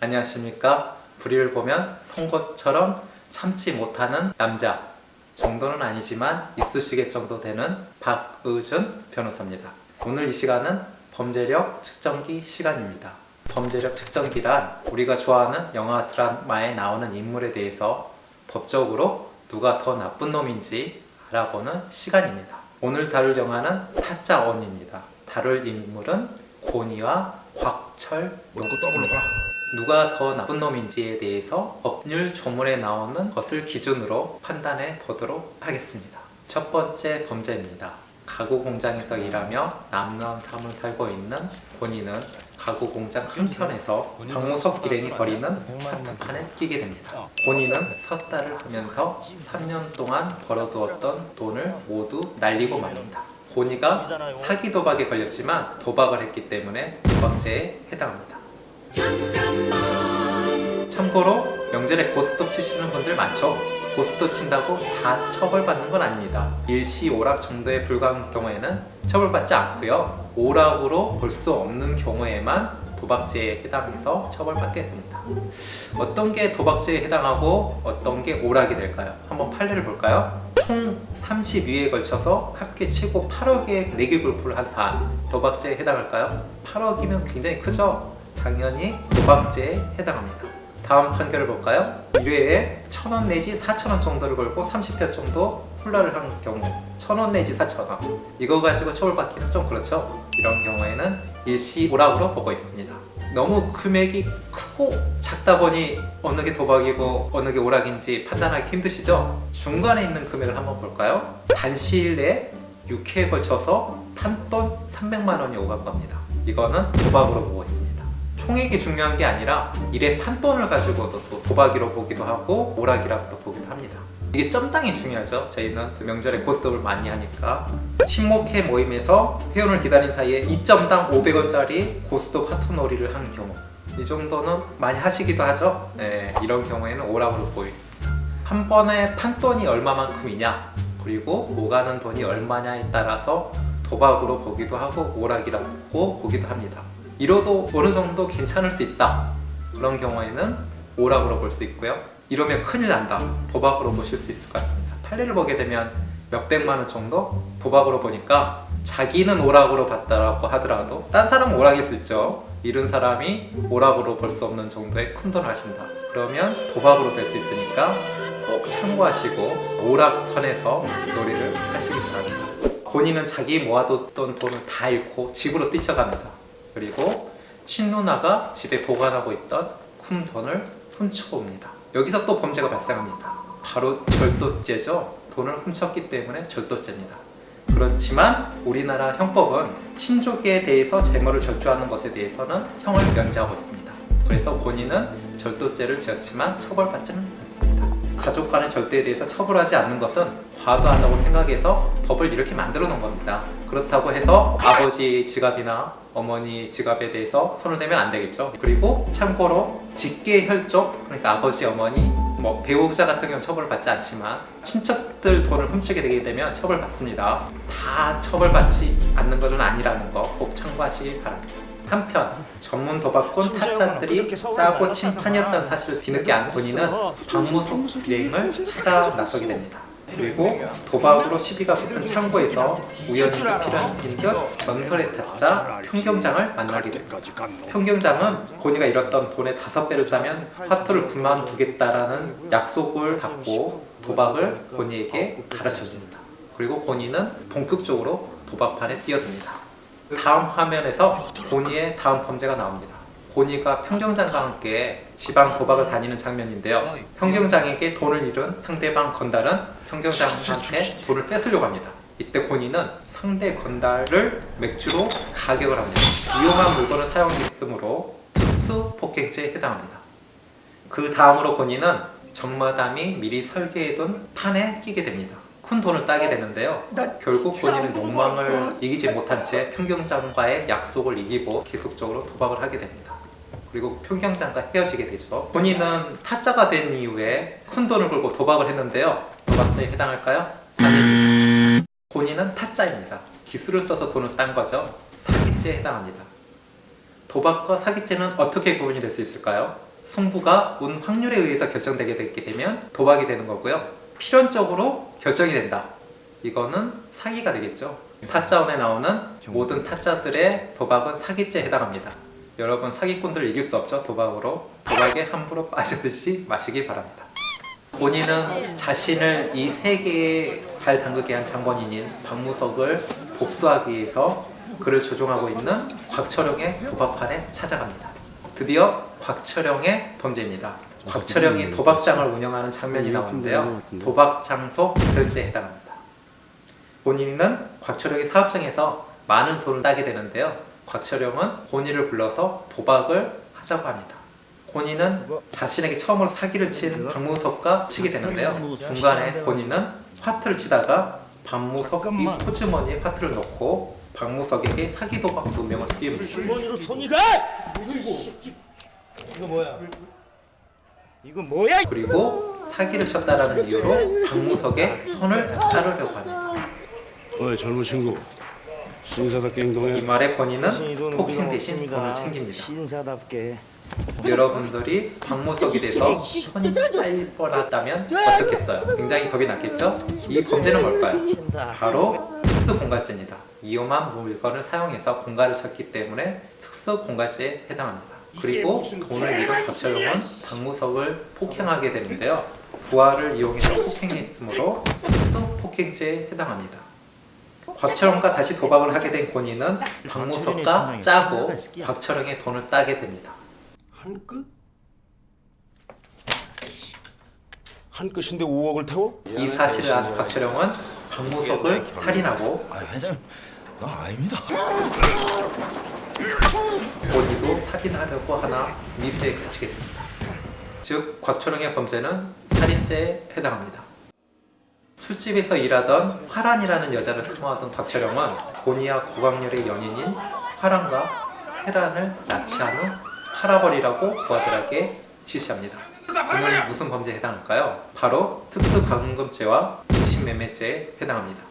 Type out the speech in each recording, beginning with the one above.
안녕하십니까. 불의를 보면 송곳처럼 참지 못하는 남자 정도는 아니지만 이쑤시개 정도 되는 박의준 변호사입니다. 오늘 이 시간은 범죄력 측정기 시간입니다. 범죄력 측정기란 우리가 좋아하는 영화 드라마에 나오는 인물에 대해서 법적으로 누가 더 나쁜 놈인지 알아보는 시간입니다. 오늘 다룰 영화는 타짜원입니다. 다룰 인물은 고니와 곽철용. 누가 더 나쁜 놈인지에 대해서 법률 조문에 나오는 것을 기준으로 판단해 보도록 하겠습니다. 첫 번째 범죄입니다. 가구 공장에서 일하며 남남삼을 살고 있는 고니는 가구 공장 한켠에서 방우석 일행이 벌이는 하트판에 끼게 됩니다. 고니는 섣달을 하면서 3년 동안 벌어두었던 돈을 모두 날리고 맙니다. 고니가 사기 도박에 걸렸지만 도박을 했기 때문에 도박죄에 해당합니다. 참고로 명절에 고스톱 치시는 분들 많죠? 고스톱 친다고 다 처벌받는 건 아닙니다. 일시 오락 정도에 불과한 경우에는 처벌받지 않고요. 오락으로 볼 수 없는 경우에만 도박죄에 해당해서 처벌받게 됩니다. 어떤 게 도박죄에 해당하고 어떤 게 오락이 될까요? 한번 판례를 볼까요? 총 32회에 걸쳐서 합계 최고 8억의 내기 골프를 한 사안, 도박죄에 해당할까요? 8억이면 굉장히 크죠? 당연히 도박죄에 해당합니다. 다음 판결을 볼까요? 1회에 1,000원 내지 4,000원 정도를 걸고 30회 정도 훌라를 한 경우 1,000원 내지 4,000원, 이거 가지고 처벌받기는 좀 그렇죠? 이런 경우에는 일시 오락으로 보고 있습니다. 너무 금액이 크고 작다 보니 어느 게 도박이고 어느 게 오락인지 판단하기 힘드시죠? 중간에 있는 금액을 한번 볼까요? 단시일 내에 6회에 걸쳐서 판돈 300만 원이 오간 겁니다. 이거는 도박으로 보고 있습니다. 총액이 중요한 게 아니라 일의 판돈을 가지고도 또 도박이로 보기도 하고 오락이라고도 보기도 합니다. 이게 점당이 중요하죠. 저희는 명절에 고스톱을 많이 하니까 친목회 모임에서 회원을 기다린 사이에 2점당 500원짜리 고스톱 하투놀이를 하는 경우, 이 정도는 많이 하시기도 하죠. 네, 이런 경우에는 오락으로 보고 있습니다. 한 번에 판돈이 얼마만큼이냐 그리고 오가는 돈이 얼마냐에 따라서 도박으로 보기도 하고 오락이라고 보기도 합니다. 이러도 어느 정도 괜찮을 수 있다, 그런 경우에는 오락으로 볼 수 있고요. 이러면 큰일 난다, 도박으로 보실 수 있을 것 같습니다. 판례를 보게 되면 몇백만 원 정도 도박으로 보니까 자기는 오락으로 봤다라고 하더라도 딴 사람은 오락일 수 있죠. 잃은 사람이 오락으로 볼 수 없는 정도의 큰 돈을 하신다, 그러면 도박으로 될 수 있으니까 꼭 참고하시고 오락선에서 놀이를 하시기 바랍니다. 본인은 자기 모아뒀던 돈을 다 잃고 집으로 뛰쳐갑니다. 그리고 친누나가 집에 보관하고 있던 큰 돈을 훔쳐옵니다. 여기서 또 범죄가 발생합니다. 바로 절도죄죠. 돈을 훔쳤기 때문에 절도죄입니다. 그렇지만 우리나라 형법은 친족에 대해서 재물을 절주하는 것에 대해서는 형을 면제하고 있습니다. 그래서 본인은 절도죄를 지었지만 처벌받지는 않습니다. 가족 간의 절도에 대해서 처벌하지 않는 것은 과도하다고 생각해서 법을 이렇게 만들어 놓은 겁니다. 그렇다고 해서 아버지 지갑이나 어머니 지갑에 대해서 손을 대면 안 되겠죠. 그리고 참고로 직계 혈족, 그러니까 아버지, 어머니, 배우자 같은 경우는 처벌받지 않지만 친척들 돈을 훔치게 되게 되면 처벌받습니다. 다 처벌받지 않는 것은 아니라는 거 꼭 참고하시기 바랍니다. 한편 전문 도박꾼 타짜들이 싸고 친 판이었다는 사실을 뒤늦게 안 본인은 방무석 일행을 찾아 나서게 됩니다. 그리고 도박으로 시비가 붙은 창고에서 우연히 필연인 듯 전설의 타짜 평경장을 만나게 됩니다. 평경장은 고니가 잃었던 돈의 5배를 주면 하트를 그만두겠다라는 약속을 받고 도박을 고니에게 가르쳐줍니다. 그리고 고니는 본격적으로 도박판에 뛰어듭니다. 다음 화면에서 고니의 다음 범죄가 나옵니다. 고니가 평경장과 함께 지방 도박을 다니는 장면인데요. 평경장에게 돈을 잃은 상대방 건달은 평경장한테 돈을 뺏으려고 합니다. 이때 고니는 상대 건달을 맥주로 가격을 합니다. 위험한 물건을 사용했으므로 특수 폭행죄에 해당합니다. 그 다음으로 고니는 정마담이 미리 설계해둔 판에 끼게 됩니다. 큰 돈을 따게 되는데요. 결국 고니는 욕망을 이기지 못한 채 평경장과의 약속을 이기고 계속적으로 도박을 하게 됩니다. 그리고 평경장과 헤어지게 되죠. 고니는 타짜가 된 이후에 큰 돈을 걸고 도박을 했는데요. 도박죄에 해당할까요? 아닙니다. 고니는 타짜입니다. 기술을 써서 돈을 딴 거죠. 사기죄에 해당합니다. 도박과 사기죄는 어떻게 구분이 될 수 있을까요? 승부가 운 확률에 의해서 결정되게 되게 되면 도박이 되는 거고요. 필연적으로 결정이 된다. 이거는 사기가 되겠죠. 타짜원에 나오는 모든 타짜들의 도박은 사기죄에 해당합니다. 여러분 사기꾼들을 이길 수 없죠. 도박으로. 도박에 함부로 빠지듯이 마시기 바랍니다. 본인은 자신을 이 세계에 발 담그게 한 장본인인 박무석을 복수하기 위해서 그를 조종하고 있는 곽철용의 도박판에 찾아갑니다. 드디어 곽철용의 범죄입니다. 곽철용이 도박장을 운영하는 장면이 나오는데요. 도박장소 배설죄에 해당합니다. 본인은 곽철용의 사업장에서 많은 돈을 따게 되는데요. 곽철용은 본인을 불러서 도박을 하자고 합니다. 본인은 자신에게 처음으로 사기를 친 박무석과 치게 되는데요. 중간에 본인은 파트를 치다가 박무석이 호주머니에 파트를 넣고 박무석에게 사기 도박 2명을 씌웁니다. 주머니로 손이 가! 이거 뭐야? 이거 뭐야? 그리고 사기를 쳤다라는 이유로 박무석의 손을 자르려고 합니다. 어이 젊은 친구 신사답게 행동해. 이 말에 권위는 이 돈은 폭행 우리가 대신 없습니다. 돈을 챙깁니다. 신사답게. 여러분들이 박무석이 돼서 손이 잘릴 뻔했다면 어떻겠어요? 굉장히 겁이 났겠죠? 이 범죄는 뭘까요? 바로 특수공갈죄입니다. 위험한 물건을 사용해서 공갈을 쳤기 때문에 특수공갈죄에 해당합니다. 그리고 돈을 잃은 곽철용은 박무석을 폭행하게 되는데요. 부하를 이용해서 폭행했으므로 특수폭행죄에 해당합니다. 곽철용과 다시 도박을 하게 된 권위는 박무석과 짜고 곽철용의 돈을 따게 됩니다. 한 끝? 한 끝인데 5억을 태워? 이 사실을 안 곽철용은 박무석을 살인하고 회장, 나 아닙니다. 본인도 살인하려고 하나 미수에 그치게 됩니다. 즉 곽철용의 범죄는 살인죄에 해당합니다. 술집에서 일하던 화란이라는 여자를 사모하던 곽철용은 고니와 고강렬의 연인인 화란과 세란을 납치한 후 팔아버리라고 부하들에게 지시합니다. 그는 무슨 범죄에 해당할까요? 바로 특수과금죄와 인신매매죄에 해당합니다.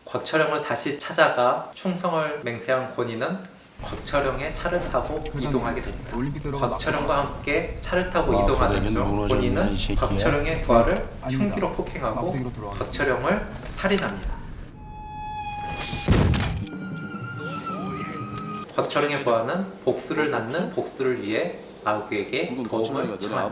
곽철용을 다시 찾아가 충성을 맹세한 권위는 곽철용의 차를 타고 이동하게 됩니다. 곽철용과 함께 차를 타고 이동하던 중 권위는 곽철용의 부하를 흉기로 폭행하고 곽철용을 살인합니다. 곽철용의 부하는 복수를 낳는 복수를 위해 아귀에게 도움을 청합니다.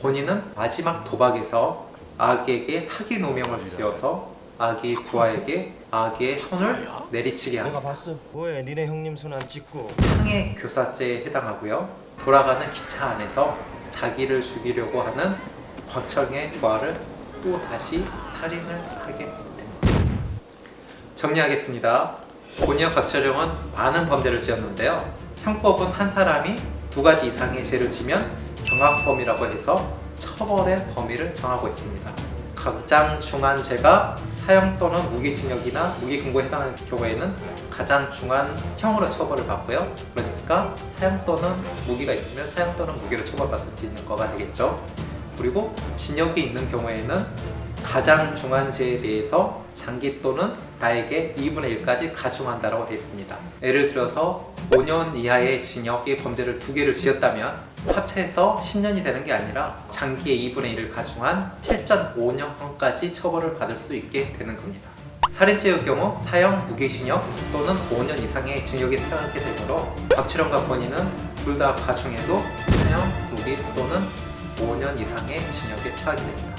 권위는 마지막 도박에서 아귀에게 사기 누명을 씌워서 아귀 부하에게 아귀의 손을 내리치게 합니다. 봤어. 뭐해? 니네 형님 손 안 찍고. 상해 교사죄에 해당하고요. 돌아가는 기차 안에서 자기를 죽이려고 하는 곽철용의 부하를 또 다시 살인을 하게 됩니다. 정리하겠습니다. 고니와 곽철용은 많은 범죄를 지었는데요. 형법은 한 사람이 2가지 이상의 죄를 지면 경악범이라고 해서 처벌의 범위를 정하고 있습니다. 가장 중한 죄가 사형 또는 무기징역이나 무기금고에 해당하는 경우에는 가장 중한 형으로 처벌을 받고요. 그러니까 사형 또는 무기가 있으면 사형 또는 무기로 처벌받을 수 있는 거가 되겠죠. 그리고 징역이 있는 경우에는 가장 중한 죄에 대해서 장기 또는 나에게 2분의 1까지 가중한다고 되어 있습니다. 예를 들어서 5년 이하의 징역의 범죄를 2개를 지었다면 합쳐서 10년이 되는 게 아니라 장기의 2분의 1을 가중한 실전 5년형까지 처벌을 받을 수 있게 되는 겁니다. 살인죄의 경우 사형, 무기징역 또는 5년 이상의 징역이 처하게 되므로 곽철용과 권위는 둘 다 가중해도 사형, 무기 또는 5년 이상의 징역에 처하게 됩니다.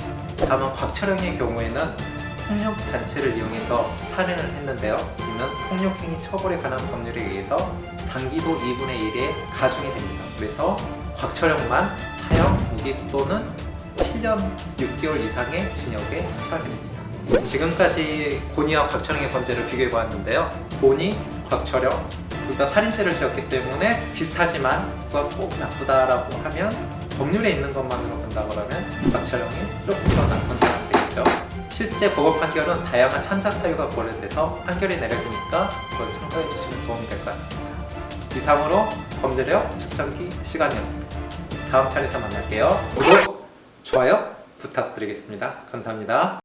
다만 곽철용의 경우에는 폭력단체를 이용해서 살인을 했는데요. 이는 폭력행위 처벌에 관한 법률에 의해서 단기도 2분의 1에 가중이 됩니다. 그래서 곽철용만 사형, 무기 또는 7년 6개월 이상의 징역에 처하게 됩니다. 지금까지 고니와 곽철용의 범죄를 비교해보았는데요. 고니, 곽철용 둘 다 살인죄를 지었기 때문에 비슷하지만 누가 꼭 나쁘다라고 하면 법률에 있는 것만으로 본다 그러면 곽철용이 조금 더 나쁜 사람이 되겠죠. 실제 법원 판결은 다양한 참작 사유가 고려돼서 판결이 내려지니까 그걸 참고해 주시면 도움이 될 것 같습니다. 이상으로 범죄력 측정기 시간이었습니다. 다음 편에서 만날게요. 구독, 좋아요 부탁드리겠습니다. 감사합니다.